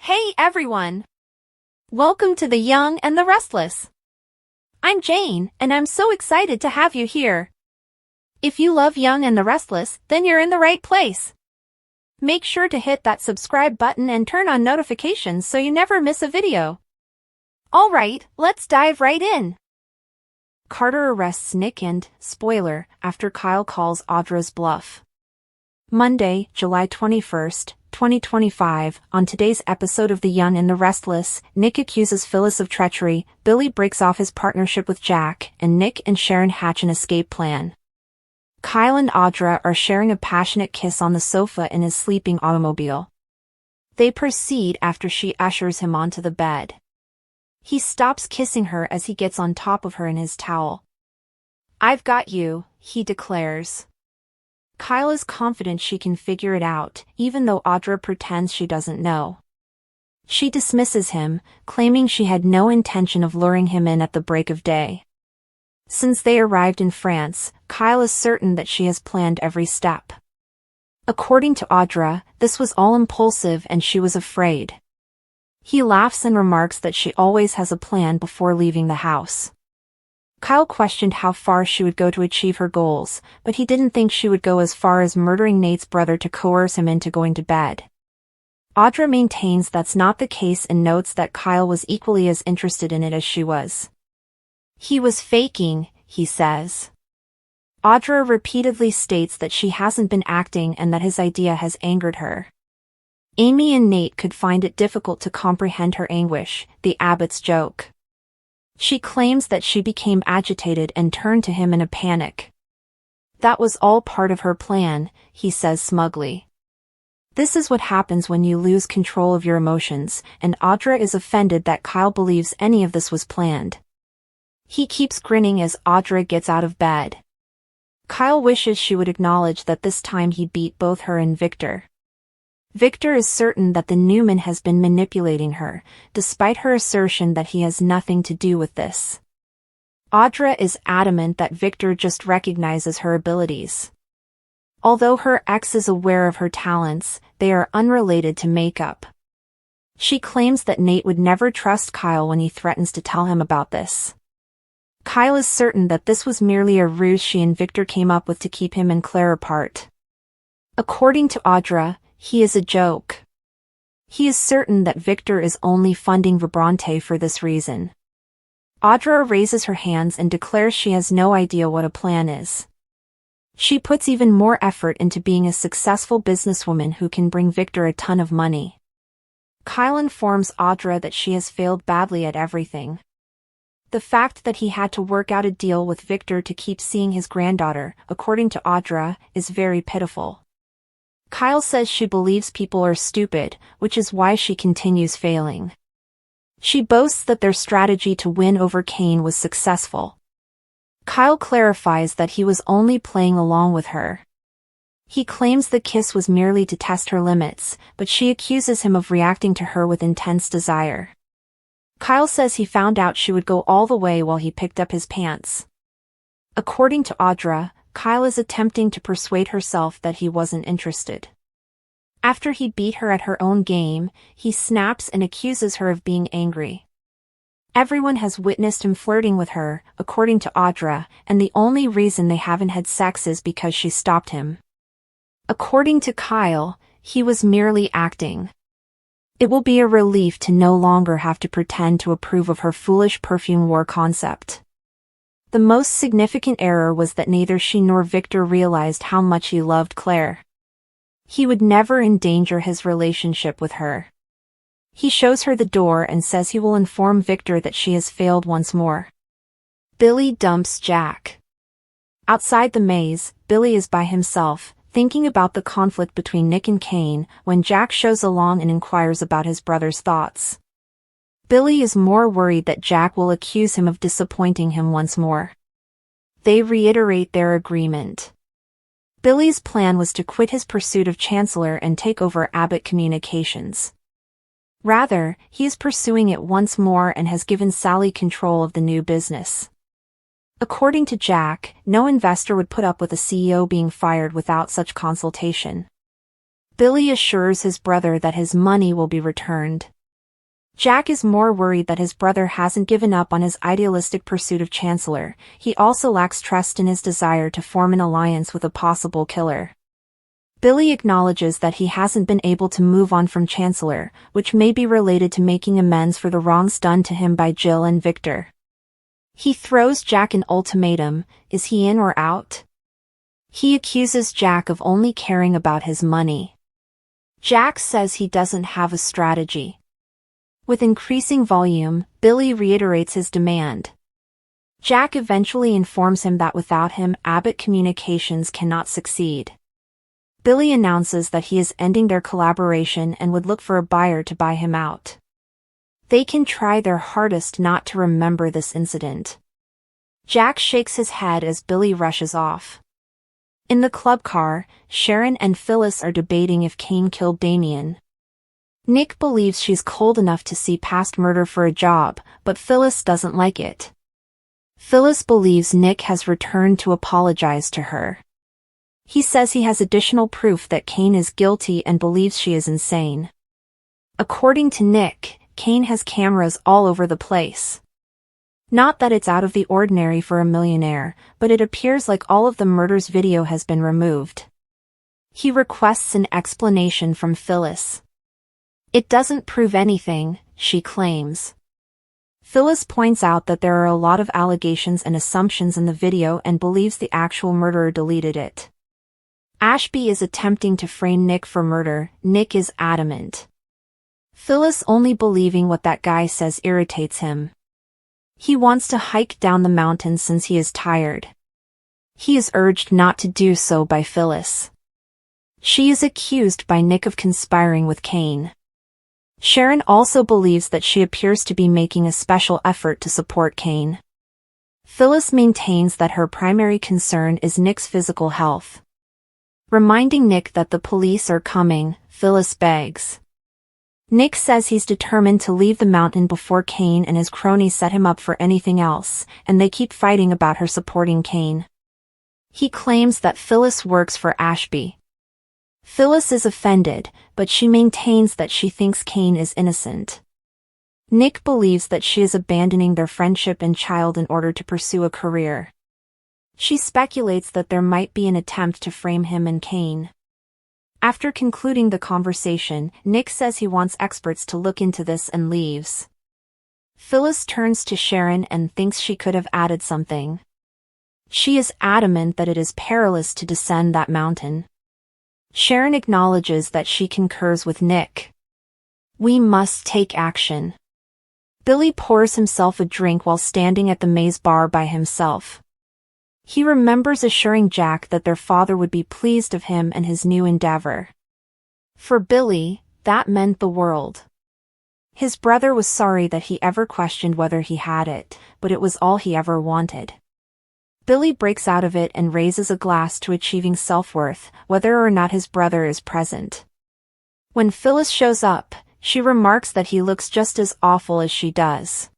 Hey everyone! Welcome to The Young and the Restless. I'm Jane, and I'm so excited to have you here. If you love Young and the Restless, then you're in the right place. Make sure to hit that subscribe button and turn on notifications so you never miss a video. Alright, let's dive right in. Carter arrests Nick and, spoiler, after Kyle calls Audra's bluff. Monday, July 21st, 2025, on today's episode of The Young and the Restless, Nick accuses Phyllis of treachery, Billy breaks off his partnership with Jack, and Nick and Sharon hatch an escape plan. Kyle and Audra are sharing a passionate kiss on the sofa in his sleeping automobile. They proceed after she ushers him onto the bed. He stops kissing her as he gets on top of her in his towel. "I've got you," he declares. Kyle is confident she can figure it out, even though Audra pretends she doesn't know. She dismisses him, claiming she had no intention of luring him in at the break of day. Since they arrived in France, Kyle is certain that she has planned every step. According to Audra, this was all impulsive and she was afraid. He laughs and remarks that she always has a plan before leaving the house. Kyle questioned how far she would go to achieve her goals, but he didn't think she would go as far as murdering Nate's brother to coerce him into going to bed. Audra maintains that's not the case and notes that Kyle was equally as interested in it as she was. "He was faking," he says. Audra repeatedly states that she hasn't been acting and that his idea has angered her. Amy and Nate could find it difficult to comprehend her anguish, the Abbotts joke. She claims that she became agitated and turned to him in a panic. "That was all part of her plan," he says smugly. This is what happens when you lose control of your emotions, and Audra is offended that Kyle believes any of this was planned. He keeps grinning as Audra gets out of bed. Kyle wishes she would acknowledge that this time he beat both her and Victor. Victor is certain that the Newman has been manipulating her, despite her assertion that he has nothing to do with this. Audra is adamant that Victor just recognizes her abilities. Although her ex is aware of her talents, they are unrelated to makeup. She claims that Nate would never trust Kyle when he threatens to tell him about this. Kyle is certain that this was merely a ruse she and Victor came up with to keep him and Claire apart. According to Audra, he is a joke. He is certain that Victor is only funding Vibrante for this reason. Audra raises her hands and declares she has no idea what a plan is. She puts even more effort into being a successful businesswoman who can bring Victor a ton of money. Kyle informs Audra that she has failed badly at everything. The fact that he had to work out a deal with Victor to keep seeing his granddaughter, according to Audra, is very pitiful. Kyle says she believes people are stupid, which is why she continues failing. She boasts that their strategy to win over Kane was successful. Kyle clarifies that he was only playing along with her. He claims the kiss was merely to test her limits, but she accuses him of reacting to her with intense desire. Kyle says he found out she would go all the way while he picked up his pants. According to Audra, Kyle is attempting to persuade herself that he wasn't interested. After he beat her at her own game, he snaps and accuses her of being angry. Everyone has witnessed him flirting with her, according to Audra, and the only reason they haven't had sex is because she stopped him. According to Kyle, he was merely acting. It will be a relief to no longer have to pretend to approve of her foolish perfume war concept. The most significant error was that neither she nor Victor realized how much he loved Claire. He would never endanger his relationship with her. He shows her the door and says he will inform Victor that she has failed once more. Billy dumps Jack. Outside the maze, Billy is by himself, thinking about the conflict between Nick and Kane, when Jack shows along and inquires about his brother's thoughts. Billy is more worried that Jack will accuse him of disappointing him once more. They reiterate their agreement. Billy's plan was to quit his pursuit of Chancellor and take over Abbott Communications. Rather, he is pursuing it once more and has given Sally control of the new business. According to Jack, no investor would put up with a CEO being fired without such consultation. Billy assures his brother that his money will be returned. Jack is more worried that his brother hasn't given up on his idealistic pursuit of Chancellor. He also lacks trust in his desire to form an alliance with a possible killer. Billy acknowledges that he hasn't been able to move on from Chancellor, which may be related to making amends for the wrongs done to him by Jill and Victor. He throws Jack an ultimatum: is he in or out? He accuses Jack of only caring about his money. Jack says he doesn't have a strategy. With increasing volume, Billy reiterates his demand. Jack eventually informs him that without him, Abbott Communications cannot succeed. Billy announces that he is ending their collaboration and would look for a buyer to buy him out. They can try their hardest not to remember this incident. Jack shakes his head as Billy rushes off. In the club car, Sharon and Phyllis are debating if Kane killed Damien. Nick believes she's cold enough to see past murder for a job, but Phyllis doesn't like it. Phyllis believes Nick has returned to apologize to her. He says he has additional proof that Kane is guilty and believes she is insane. According to Nick, Kane has cameras all over the place. Not that it's out of the ordinary for a millionaire, but it appears like all of the murders video has been removed. He requests an explanation from Phyllis. It doesn't prove anything, she claims. Phyllis points out that there are a lot of allegations and assumptions in the video and believes the actual murderer deleted it. Ashby is attempting to frame Nick for murder. Nick is adamant. Phyllis only believing what that guy says irritates him. He wants to hike down the mountain since he is tired. He is urged not to do so by Phyllis. She is accused by Nick of conspiring with Kane. Sharon also believes that she appears to be making a special effort to support Kane. Phyllis maintains that her primary concern is Nick's physical health. Reminding Nick that the police are coming, Phyllis begs. Nick says he's determined to leave the mountain before Kane and his cronies set him up for anything else, and they keep fighting about her supporting Kane. He claims that Phyllis works for Ashby. Phyllis is offended, but she maintains that she thinks Kane is innocent. Nick believes that she is abandoning their friendship and child in order to pursue a career. She speculates that there might be an attempt to frame him and Kane. After concluding the conversation, Nick says he wants experts to look into this and leaves. Phyllis turns to Sharon and thinks she could have added something. She is adamant that it is perilous to descend that mountain. Sharon acknowledges that she concurs with Nick. We must take action. Billy pours himself a drink while standing at the maze bar by himself. He remembers assuring Jack that their father would be pleased of him and his new endeavor. For Billy, that meant the world. His brother was sorry that he ever questioned whether he had it, but it was all he ever wanted. Billy breaks out of it and raises a glass to achieving self-worth, whether or not his brother is present. When Phyllis shows up, she remarks that he looks just as awful as she does.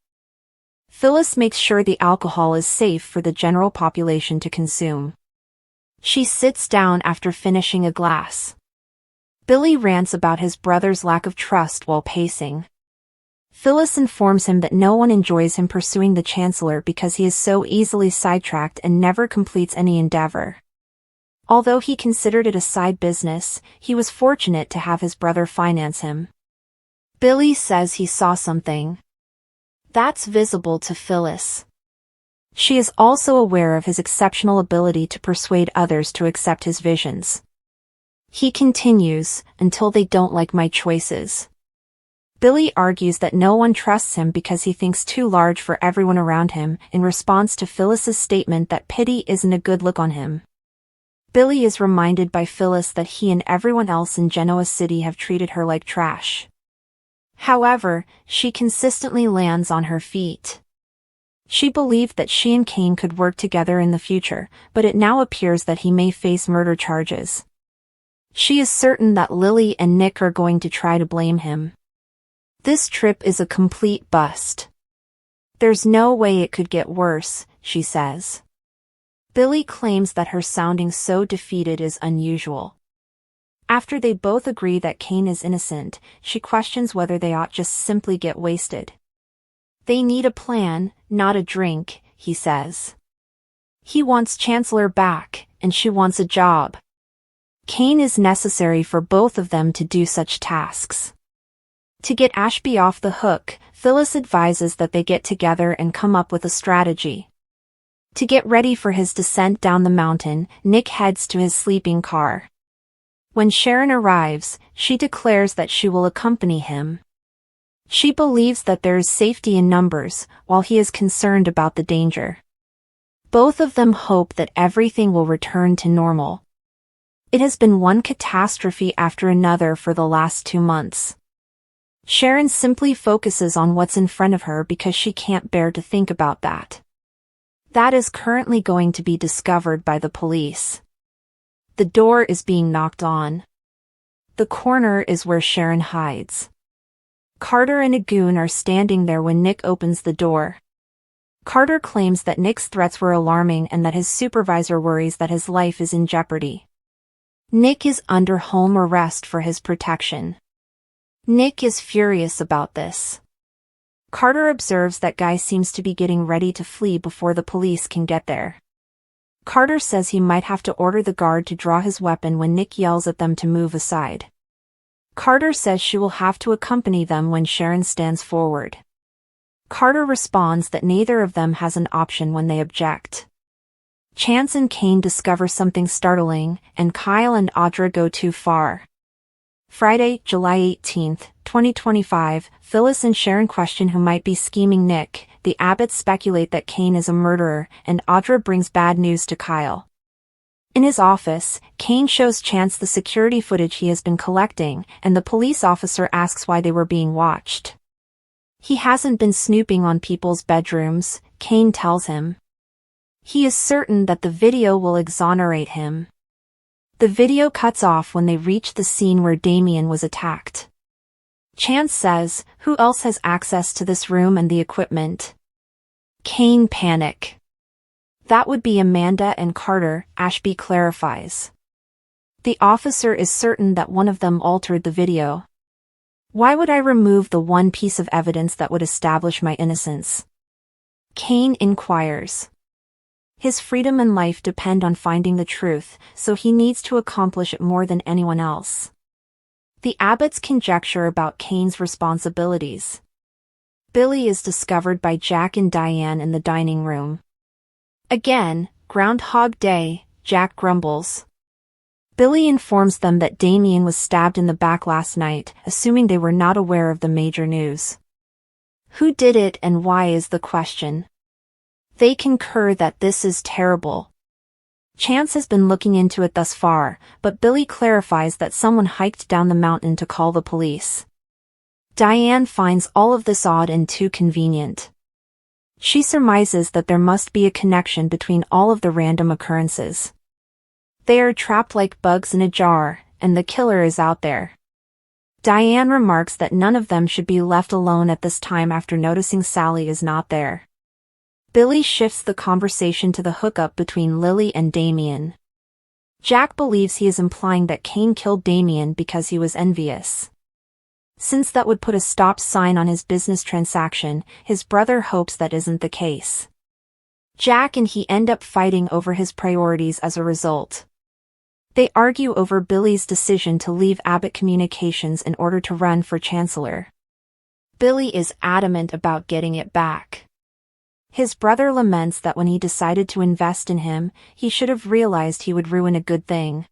Phyllis makes sure the alcohol is safe for the general population to consume. She sits down after finishing a glass. Billy rants about his brother's lack of trust while pacing. Phyllis informs him that no one enjoys him pursuing the Chancellor because he is so easily sidetracked and never completes any endeavor. Although he considered it a side business, he was fortunate to have his brother finance him. Billy says he saw something. That's visible to Phyllis. She is also aware of his exceptional ability to persuade others to accept his visions. He continues, until they don't like my choices. Billy argues that no one trusts him because he thinks too large for everyone around him, in response to Phyllis's statement that pity isn't a good look on him. Billy is reminded by Phyllis that he and everyone else in Genoa City have treated her like trash. However, she consistently lands on her feet. She believed that she and Kane could work together in the future, but it now appears that he may face murder charges. She is certain that Lily and Nick are going to try to blame him. This trip is a complete bust. There's no way it could get worse, she says. Billy claims that her sounding so defeated is unusual. After they both agree that Kane is innocent, she questions whether they ought just simply get wasted. They need a plan, not a drink, he says. He wants Chancellor back, and she wants a job. Kane is necessary for both of them to do such tasks. To get Ashby off the hook, Phyllis advises that they get together and come up with a strategy. To get ready for his descent down the mountain, Nick heads to his sleeping car. When Sharon arrives, she declares that she will accompany him. She believes that there is safety in numbers, while he is concerned about the danger. Both of them hope that everything will return to normal. It has been one catastrophe after another for the last 2 months. Sharon simply focuses on what's in front of her because she can't bear to think about that. That is currently going to be discovered by the police. The door is being knocked on. The corner is where Sharon hides. Carter and a goon are standing there when Nick opens the door. Carter claims that Nick's threats were alarming and that his supervisor worries that his life is in jeopardy. Nick is under home arrest for his protection. Nick is furious about this. Carter observes that Guy seems to be getting ready to flee before the police can get there. Carter says he might have to order the guard to draw his weapon when Nick yells at them to move aside. Carter says she will have to accompany them when Sharon stands forward. Carter responds that neither of them has an option when they object. Chance and Kane discover something startling, and Kyle and Audra go too far. Friday, July 18, 2025, Phyllis and Sharon question who might be scheming Nick. The Abbotts speculate that Kane is a murderer, and Audra brings bad news to Kyle. In his office, Kane shows Chance the security footage he has been collecting, and the police officer asks why they were being watched. He hasn't been snooping on people's bedrooms, Kane tells him. He is certain that the video will exonerate him. The video cuts off when they reach the scene where Damien was attacked. Chance says, "Who else has access to this room and the equipment?" Kane panic. That would be Amanda and Carter, Ashby clarifies. The officer is certain that one of them altered the video. Why would I remove the one piece of evidence that would establish my innocence? Kane inquires. His freedom and life depend on finding the truth, so he needs to accomplish it more than anyone else. The Abbotts conjecture about Kane's responsibilities. Billy is discovered by Jack and Diane in the dining room. Again, Groundhog Day, Jack grumbles. Billy informs them that Damien was stabbed in the back last night, assuming they were not aware of the major news. Who did it and why is the question. They concur that this is terrible. Chance has been looking into it thus far, but Billy clarifies that someone hiked down the mountain to call the police. Diane finds all of this odd and too convenient. She surmises that there must be a connection between all of the random occurrences. They are trapped like bugs in a jar, and the killer is out there. Diane remarks that none of them should be left alone at this time after noticing Sally is not there. Billy shifts the conversation to the hookup between Lily and Damien. Jack believes he is implying that Kane killed Damien because he was envious. Since that would put a stop sign on his business transaction, his brother hopes that isn't the case. Jack and he end up fighting over his priorities as a result. They argue over Billy's decision to leave Abbott Communications in order to run for chancellor. Billy is adamant about getting it back. His brother laments that when he decided to invest in him, he should have realized he would ruin a good thing.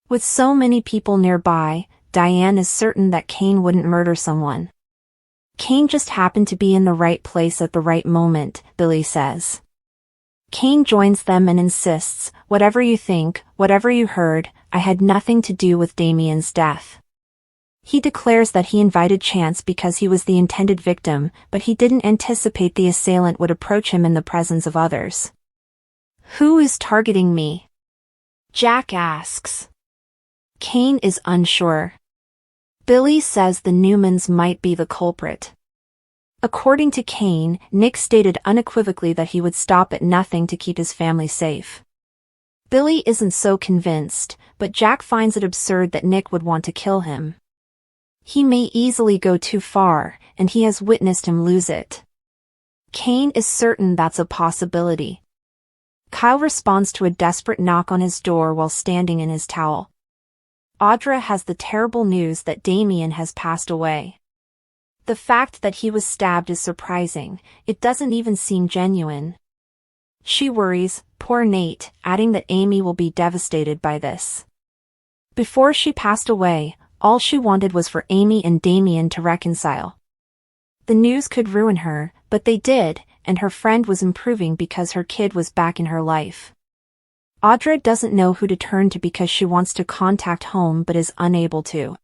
With so many people nearby, Diane is certain that Kane wouldn't murder someone. Kane just happened to be in the right place at the right moment, Billy says. Kane joins them and insists, "Whatever you think, whatever you heard, I had nothing to do with Damien's death." He declares that he invited Chance because he was the intended victim, but he didn't anticipate the assailant would approach him in the presence of others. "Who is targeting me?" Jack asks. Kane is unsure. Billy says the Newmans might be the culprit. According to Kane, Nick stated unequivocally that he would stop at nothing to keep his family safe. Billy isn't so convinced, but Jack finds it absurd that Nick would want to kill him. He may easily go too far, and he has witnessed him lose it. Kane is certain that's a possibility. Kyle responds to a desperate knock on his door while standing in his towel. Audra has the terrible news that Damien has passed away. The fact that he was stabbed is surprising, it doesn't even seem genuine. She worries, poor Nate, adding that Amy will be devastated by this. Before she passed away, all she wanted was for Amy and Damien to reconcile. The news could ruin her, but they did, and her friend was improving because her kid was back in her life. Audra doesn't know who to turn to because she wants to contact home but is unable to.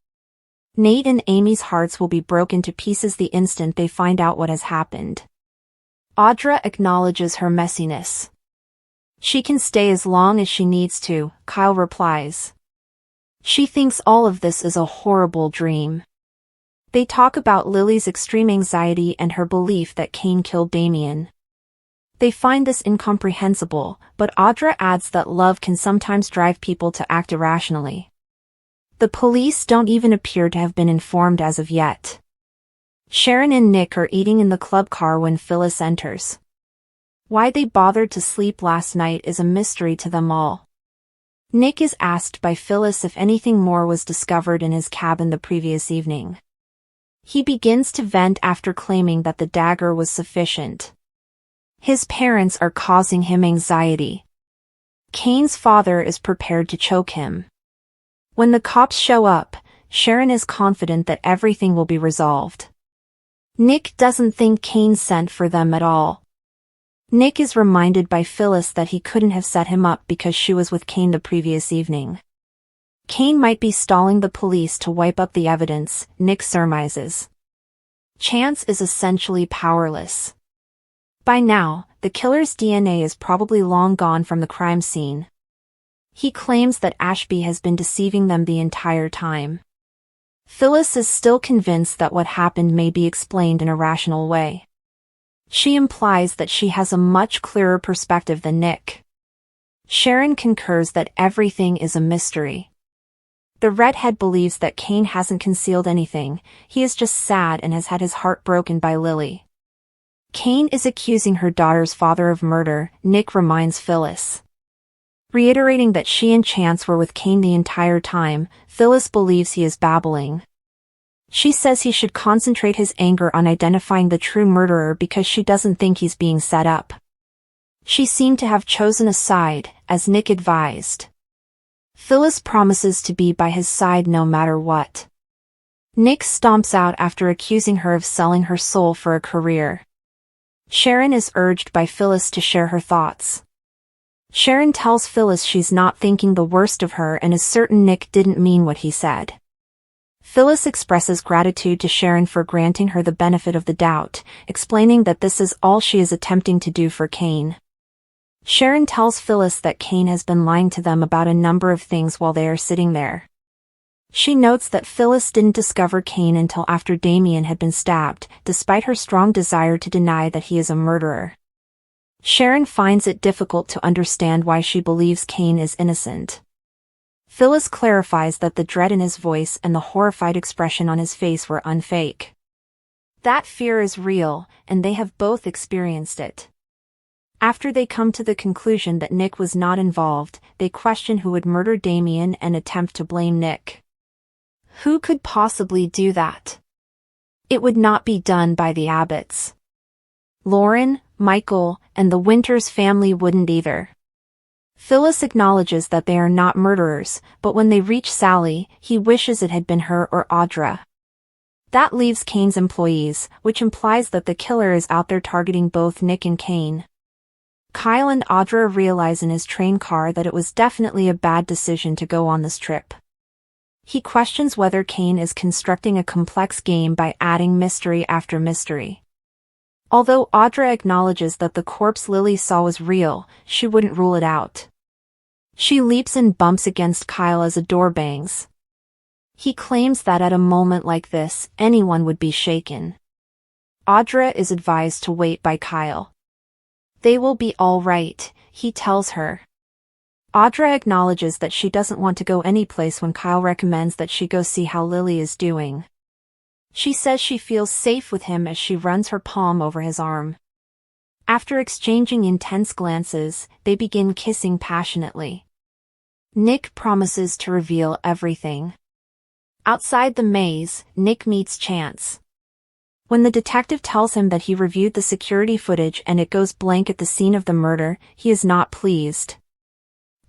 Nate and Amy's hearts will be broken to pieces the instant they find out what has happened. Audra acknowledges her messiness. She can stay as long as she needs to, Kyle replies. She thinks all of this is a horrible dream. They talk about Lily's extreme anxiety and her belief that Kane killed Damien. They find this incomprehensible, but Audra adds that love can sometimes drive people to act irrationally. The police don't even appear to have been informed as of yet. Sharon and Nick are eating in the club car when Phyllis enters. Why they bothered to sleep last night is a mystery to them all. Nick is asked by Phyllis if anything more was discovered in his cabin the previous evening. He begins to vent after claiming that the dagger was sufficient. His parents are causing him anxiety. Kane's father is prepared to choke him. When the cops show up, Sharon is confident that everything will be resolved. Nick doesn't think Kane sent for them at all. Nick is reminded by Phyllis that he couldn't have set him up because she was with Kane the previous evening. Kane might be stalling the police to wipe up the evidence, Nick surmises. Chance is essentially powerless. By now, the killer's DNA is probably long gone from the crime scene. He claims that Ashby has been deceiving them the entire time. Phyllis is still convinced that what happened may be explained in a rational way. She implies that she has a much clearer perspective than Nick. Sharon concurs that everything is a mystery. The redhead believes that Kane hasn't concealed anything, he is just sad and has had his heart broken by Lily. Kane is accusing her daughter's father of murder, Nick reminds Phyllis. Reiterating that she and Chance were with Kane the entire time, Phyllis believes he is babbling. She says he should concentrate his anger on identifying the true murderer because she doesn't think he's being set up. She seemed to have chosen a side, as Nick advised. Phyllis promises to be by his side no matter what. Nick stomps out after accusing her of selling her soul for a career. Sharon is urged by Phyllis to share her thoughts. Sharon tells Phyllis she's not thinking the worst of her and is certain Nick didn't mean what he said. Phyllis expresses gratitude to Sharon for granting her the benefit of the doubt, explaining that this is all she is attempting to do for Kane. Sharon tells Phyllis that Kane has been lying to them about a number of things while they are sitting there. She notes that Phyllis didn't discover Kane until after Damien had been stabbed, despite her strong desire to deny that he is a murderer. Sharon finds it difficult to understand why she believes Kane is innocent. Phyllis clarifies that the dread in his voice and the horrified expression on his face were unfake. That fear is real, and they have both experienced it. After they come to the conclusion that Nick was not involved, they question who would murder Damien and attempt to blame Nick. Who could possibly do that? It would not be done by the Abbotts. Lauren, Michael, and the Winters family wouldn't either. Phyllis acknowledges that they are not murderers, but when they reach Sally, he wishes it had been her or Audra. That leaves Kane's employees, which implies that the killer is out there targeting both Nick and Kane. Kyle and Audra realize in his train car that it was definitely a bad decision to go on this trip. He questions whether Kane is constructing a complex game by adding mystery after mystery. Although Audra acknowledges that the corpse Lily saw was real, she wouldn't rule it out. She leaps and bumps against Kyle as a door bangs. He claims that at a moment like this, anyone would be shaken. Audra is advised to wait by Kyle. They will be all right, he tells her. Audra acknowledges that she doesn't want to go anyplace when Kyle recommends that she go see how Lily is doing. She says she feels safe with him as she runs her palm over his arm. After exchanging intense glances, they begin kissing passionately. Nick promises to reveal everything. Outside the maze, Nick meets Chance. When the detective tells him that he reviewed the security footage and it goes blank at the scene of the murder, he is not pleased.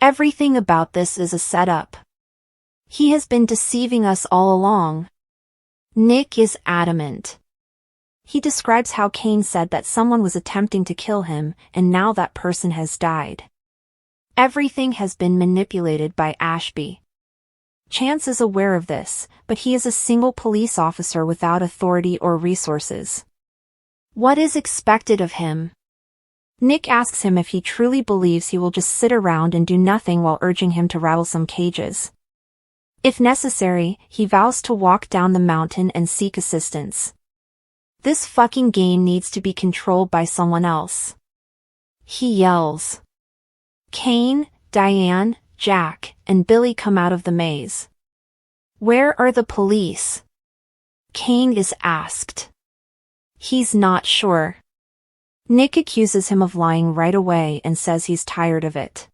Everything about this is a setup. He has been deceiving us all along. Nick is adamant. He describes how Kane said that someone was attempting to kill him, and now that person has died. Everything has been manipulated by Ashby. Chance is aware of this, but he is a single police officer without authority or resources. What is expected of him? Nick asks him if he truly believes he will just sit around and do nothing while urging him to rattle some cages. If necessary, he vows to walk down the mountain and seek assistance. This fucking game needs to be controlled by someone else. He yells. Kane, Diane, Jack, and Billy come out of the maze. Where are the police? Kane is asked. He's not sure. Nick accuses him of lying right away and says he's tired of it.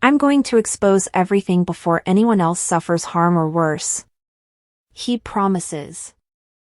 I'm going to expose everything before anyone else suffers harm or worse. He promises.